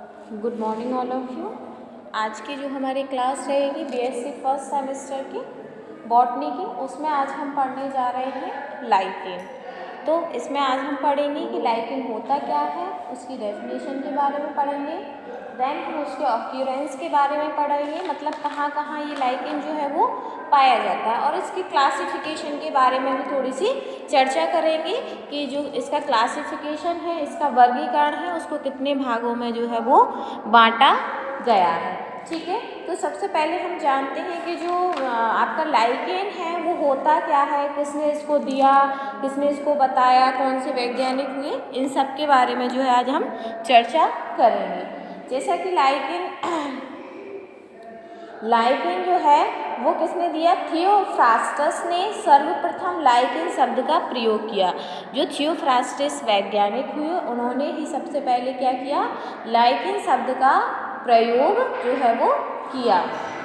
Good morning all of you. आज की जो हमारी क्लास रहेगी बीएससी फर्स्ट सेमेस्टर की बॉटनी की, उसमें आज हम पढ़ने जा रहे हैं लाइकेन। तो इसमें आज हम पढ़ेंगे कि लाइकेन होता क्या है, उसकी डेफिनेशन के बारे में पढ़ेंगे। देन हम उसके ऑक्यूरेंस के बारे में पढ़ेंगे, मतलब कहाँ कहाँ ये लाइकेन जो है वो पाया जाता है, और इसकी क्लासिफिकेशन के बारे में भी थोड़ी सी चर्चा करेंगे कि जो इसका क्लासिफिकेशन है, इसका वर्गीकरण है, उसको कितने भागों में जो है वो बांटा गया है। ठीक है, तो सबसे पहले हम जानते हैं कि जो आपका लाइकेन है वो होता क्या है, किसने इसको दिया, किसने इसको बताया, कौन से वैज्ञानिक हुए, इन सब के बारे में जो है आज हम चर्चा करेंगे। जैसा कि लाइकेन जो है वो किसने दिया, थियोफ्रास्टस ने सर्वप्रथम लाइकेन शब्द का प्रयोग किया। जो थियोफ्रास्टस वैज्ञानिक हुए उन्होंने ही सबसे पहले क्या किया, लाइकेन शब्द का प्रयोग जो है वो किया।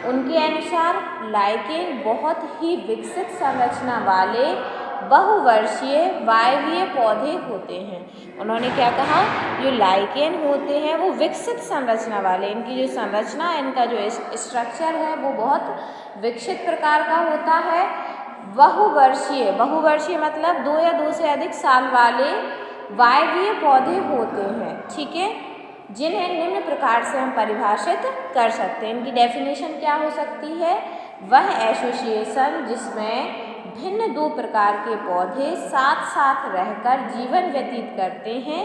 उनके अनुसार लाइकेन बहुत ही विकसित संरचना वाले बहुवर्षीय वायवीय पौधे होते हैं। उन्होंने क्या कहा, जो लाइकेन होते हैं वो विकसित संरचना वाले, इनकी जो संरचना, इनका जो स्ट्रक्चर है वो बहुत विकसित प्रकार का होता है। बहुवर्षीय मतलब 2 या 2 से अधिक साल वाले वायवीय पौधे होते हैं। ठीक है, जिन्हें निम्न प्रकार से हम परिभाषित कर सकते हैं। इनकी डेफिनेशन क्या हो सकती है, वह एसोसिएशन जिसमें भिन्न 2 प्रकार के पौधे साथ साथ रहकर जीवन व्यतीत करते हैं,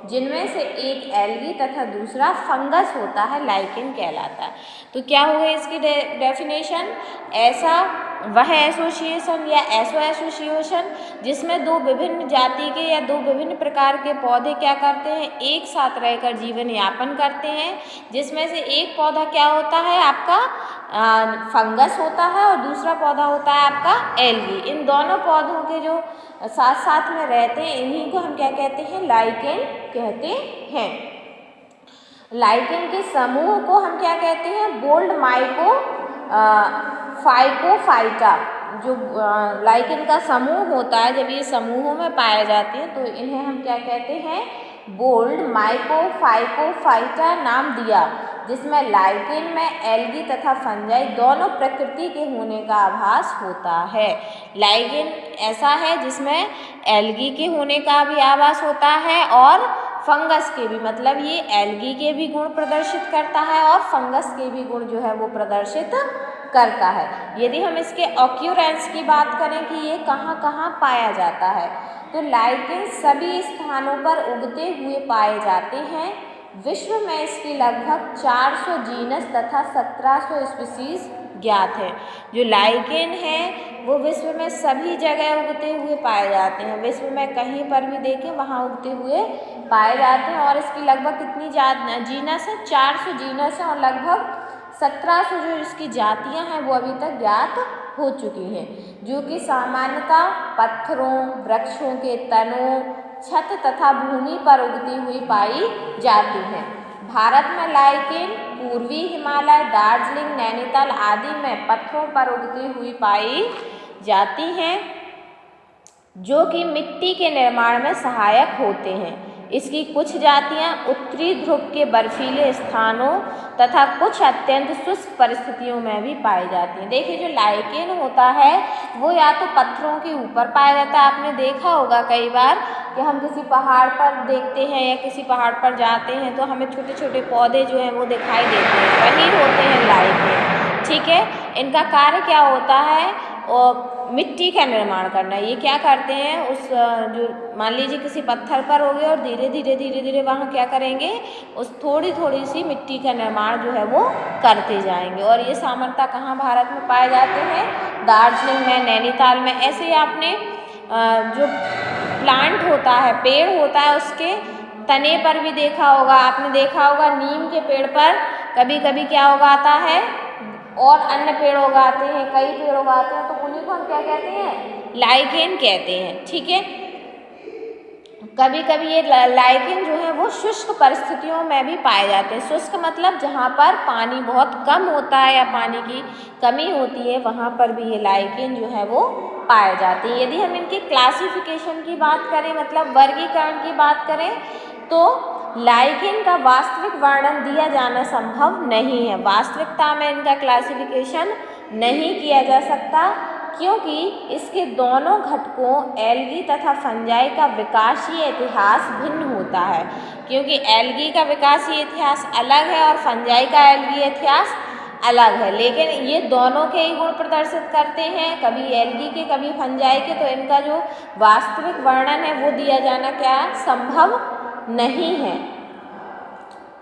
जिनमें से एक एल्गी तथा दूसरा फंगस होता है, लाइकेन कहलाता है। तो क्या हुआ इसकी डेफिनेशन, ऐसा वह एसोसिएशन या एसोसिएशन जिसमें 2 विभिन्न जाति के या 2 विभिन्न प्रकार के पौधे क्या करते हैं, एक साथ रहकर जीवन यापन करते हैं, जिसमें से एक पौधा क्या होता है आपका फंगस होता है और दूसरा पौधा होता है आपका एल्गी। इन दोनों पौधों के जो साथ साथ में रहते हैं, इन्हीं को हम क्या कहते हैं, लाइकेन कहते हैं। लाइकेन के समूह को हम क्या कहते हैं, बोल्ड माइको फाइकोफाइटा। जो लाइकेन का समूह होता है, जब ये समूहों में पाए जाते हैं तो इन्हें हम क्या कहते हैं, बोल्ड माइको फाइकोफाइटा नाम दिया, जिसमें लाइकेन में एल्गी तथा फंजाई दोनों प्रकृति के होने का आभास होता है। लाइकेन ऐसा है जिसमें एल्गी के होने का भी आभास होता है और फंगस के भी, मतलब ये एल्गी के भी गुण प्रदर्शित करता है और फंगस के भी गुण जो है वो प्रदर्शित करता है। यदि हम इसके ऑक्यूरेंस की बात करें कि ये कहाँ कहाँ पाया जाता है, तो लाइकेन सभी स्थानों पर उगते हुए पाए जाते हैं। विश्व में इसकी लगभग 400 जीनस तथा 1700 स्पीसीज ज्ञात है। जो लाइकेन है वो विश्व में सभी जगह उगते हुए पाए जाते हैं, विश्व में कहीं पर भी देखें वहाँ उगते हुए पाए जाते हैं। और इसकी लगभग कितनी जीनस है, 400 जीनस है, और लगभग 1700 जो इसकी जातियाँ हैं वो अभी तक ज्ञात हो चुकी हैं, जो कि सामान्यतः पत्थरों, वृक्षों के तनों, छत तथा भूमि पर उगती हुई पाई जाती हैं। भारत में लाइकेन पूर्वी हिमालय, दार्जिलिंग, नैनीताल आदि में पत्थरों पर उगती हुई पाई जाती हैं, जो कि मिट्टी के निर्माण में सहायक होते हैं। इसकी कुछ जातियां उत्तरी ध्रुव के बर्फीले स्थानों तथा कुछ अत्यंत शुष्क परिस्थितियों में भी पाई जाती हैं। देखिए, जो लाइकेन होता है वो या तो पत्थरों के ऊपर पाया जाता है, आपने देखा होगा कई बार कि हम किसी पहाड़ पर देखते हैं या किसी पहाड़ पर जाते हैं तो हमें छोटे छोटे पौधे जो हैं वो दिखाई देते हैं, वही होते हैं लाइकेन। ठीक है, इनका कार्य क्या होता है, और मिट्टी का निर्माण करना। ये क्या करते हैं, उस जो मान लीजिए किसी पत्थर पर हो गए और धीरे धीरे वहाँ क्या करेंगे, उस थोड़ी थोड़ी सी मिट्टी का निर्माण जो है वो करते जाएंगे। और ये सामान्यतः कहाँ भारत में पाए जाते हैं, दार्जिलिंग में, नैनीताल में। ऐसे ही आपने जो प्लांट होता है, पेड़ होता है, उसके तने पर भी देखा होगा, आपने देखा होगा नीम के पेड़ पर कभी कभी क्या उगाता है, और अन्य पेड़ उगाते हैं, कई पेड़ उगाते हैं, तो उन्हीं को हम क्या कहते हैं, लाइकेन कहते हैं। ठीक है, कभी कभी ये लाइकेन जो है वो शुष्क परिस्थितियों में भी पाए जाते हैं। शुष्क मतलब जहाँ पर पानी बहुत कम होता है या पानी की कमी होती है, वहाँ पर भी ये लाइकेन जो है वो पाए जाते हैं। यदि हम इनकी क्लासिफिकेशन की बात करें, मतलब वर्गीकरण की बात करें, तो लाइकेन का वास्तविक वर्णन दिया जाना संभव नहीं है। वास्तविकता में इनका क्लासिफिकेशन नहीं किया जा सकता, क्योंकि इसके दोनों घटकों एल्गी तथा फंजाई का विकासीय इतिहास भिन्न होता है। क्योंकि एल्गी का विकासीय इतिहास अलग है और फंजाई का एल्गी इतिहास अलग है, लेकिन ये दोनों के ही गुण प्रदर्शित करते हैं, कभी एल्गी के कभी फंजाई के। तो इनका जो वास्तविक वर्णन है वो दिया जाना क्या संभव नहीं है,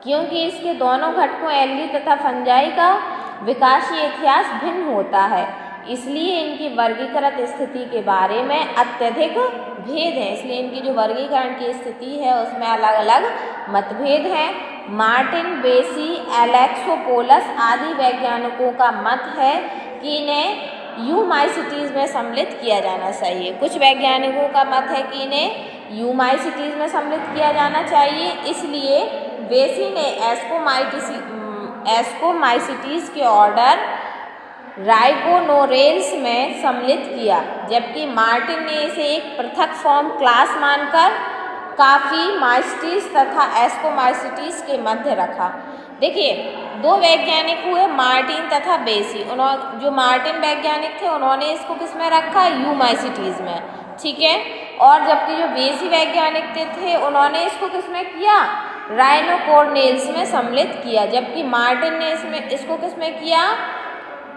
क्योंकि इसके दोनों घटकों एल्गी तथा फंजाई का विकासीय इतिहास भिन्न होता है। इसलिए इनकी वर्गीकृत स्थिति के बारे में अत्यधिक भेद है। इसलिए इनकी जो वर्गीकरण की स्थिति है उसमें अलग अलग मतभेद हैं। मार्टिन, बेसी, एलेक्सोपोलस आदि वैज्ञानिकों का मत है कि इन्हें यूमाइसीटीज में सम्मिलित किया जाना चाहिए। कुछ वैज्ञानिकों का मत है कि इन्हें यूमाइसीटीज में सम्मिलित किया जाना चाहिए। इसलिए बेसी ने एस्कोमाइसीटीज के ऑर्डर राइगोनोरेल्स में सम्मिलित किया, जबकि मार्टिन ने इसे एक पृथक फॉर्म क्लास मानकर काफी माइसीटीज तथा एस्कोमाइसीटीज के मध्य रखा। देखिए, दो वैज्ञानिक हुए मार्टिन तथा बेसी। जो मार्टिन वैज्ञानिक थे उन्होंने इसको किस में रखा, यूमाइसीटीज में, ठीक है। और जबकि जो बेसी वैज्ञानिक थे उन्होंने इसको किस में किया, राइनोकोर्नेल्स में सम्मिलित किया, जबकि मार्टिन ने इसको किस में किया,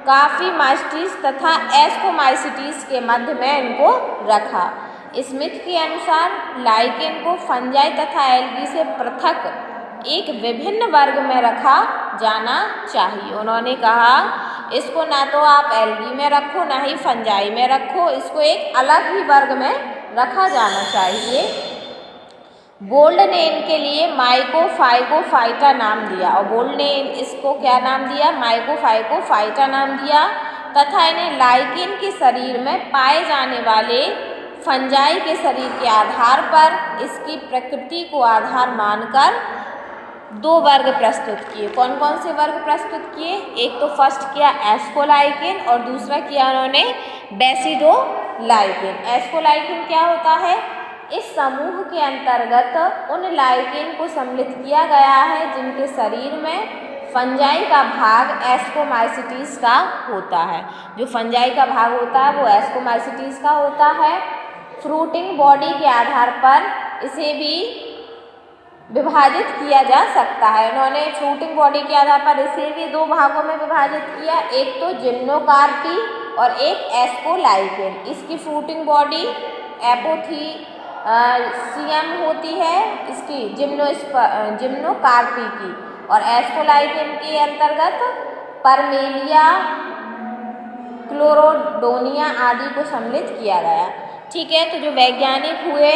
काफी माइसीटीज तथा एस्कोमाइसीटीज के मध्य में इनको रखा। स्मिथ के अनुसार लाइकेन को फंजाई तथा एल्गी से पृथक एक विभिन्न वर्ग में रखा जाना चाहिए। उन्होंने कहा इसको ना तो आप एल्गी में रखो ना ही फंजाई में रखो, इसको एक अलग ही वर्ग में रखा जाना चाहिए। बोल्ड ने इनके लिए माइकोफाइकोफाइटा नाम दिया, और बोल्ड ने इसको क्या नाम दिया, माइकोफाइकोफाइटा नाम दिया, तथा इन्हें लाइकेन के शरीर में पाए जाने वाले फंजाई के शरीर के आधार पर इसकी प्रकृति को आधार मानकर दो वर्ग प्रस्तुत किए। कौन कौन से वर्ग प्रस्तुत किए, एक तो फर्स्ट किया एस्कोलाइकेन और दूसरा किया उन्होंने बेसिडोलाइकेन। एस्कोलाइकेन क्या होता है, इस समूह के अंतर्गत उन लाइकेन को सम्मिलित किया गया है जिनके शरीर में फंजाई का भाग एस्कोमाइसीटीज का होता है। जो फंजाई का भाग होता है वो एस्कोमाइसीटीज का होता है। फ्रूटिंग बॉडी के आधार पर इसे भी विभाजित किया जा सकता है। उन्होंने फ्रूटिंग बॉडी के आधार पर इसे भी दो भागों में विभाजित किया, एक तो जिम्नोकार्पी और एक एस्कोलाइकेन। इसकी फ्रूटिंग बॉडी एपोथीसियम होती है, इसकी जिम्नोकार्पी की, और एस्कोलाइकेन के अंतर्गत परमेलिया, क्लोरोडोनिया आदि को सम्मिलित किया गया, ठीक है। तो जो वैज्ञानिक हुए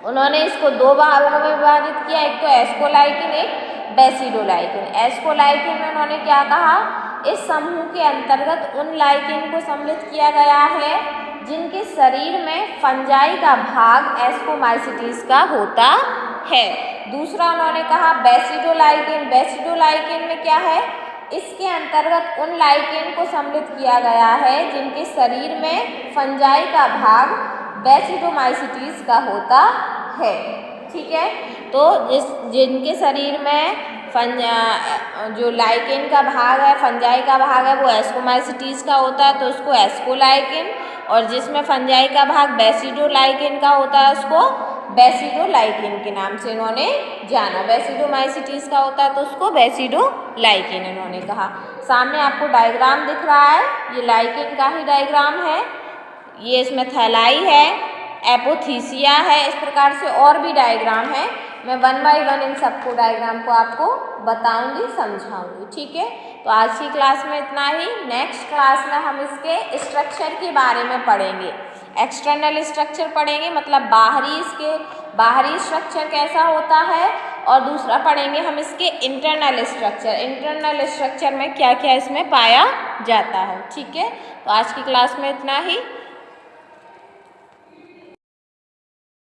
उन्होंने इसको दो भागों में विभाजित किया, एक तो एस्कोलाइकेन, एक बेसिडोलाइकेन। एस्कोलाइकेन में उन्होंने क्या कहा, इस समूह के अंतर्गत उन लाइकेन को सम्मिलित किया गया है जिनके शरीर में फंजाई का भाग एस्कोमाइसीटीज का होता है। दूसरा उन्होंने कहा बेसिडोलाइकेन। बेसिडोलाइकेन में क्या है, इसके अंतर्गत उन लाइकेन को सम्मिलित किया गया है जिनके शरीर में फंजाई का भाग बेसिडोमाइसीटीज का होता है, ठीक है। तो जिनके शरीर में जो लाइकेन का भाग है, फंजाई का भाग है, वो एस्कोमाइसीटीज का होता है तो उसको एस्कोलाइकेन, और जिसमें फंजाई का भाग बेसिडोलाइकेन का होता है उसको बेसिडोलाइकेन के नाम से इन्होंने जाना। बेसिडोमाइसीटीज का होता है तो उसको बेसिडोलाइकेन इन्होंने कहा। सामने आपको डायग्राम दिख रहा है, ये लाइकेन का ही डायग्राम है। ये इसमें थैलाई है, एपोथीसिया है, इस प्रकार से और भी डायग्राम है। मैं 1 बाय 1 इन सबको डायग्राम को आपको बताऊंगी, समझाऊंगी, ठीक है। तो आज की क्लास में इतना ही। नेक्स्ट क्लास में हम इसके स्ट्रक्चर के बारे में पढ़ेंगे। एक्सटर्नल स्ट्रक्चर पढ़ेंगे, मतलब बाहरी स्ट्रक्चर कैसा होता है, और दूसरा पढ़ेंगे हम इसके इंटरनल स्ट्रक्चर। इंटरनल स्ट्रक्चर में क्या क्या इसमें पाया जाता है, ठीक है। तो आज की क्लास में इतना ही।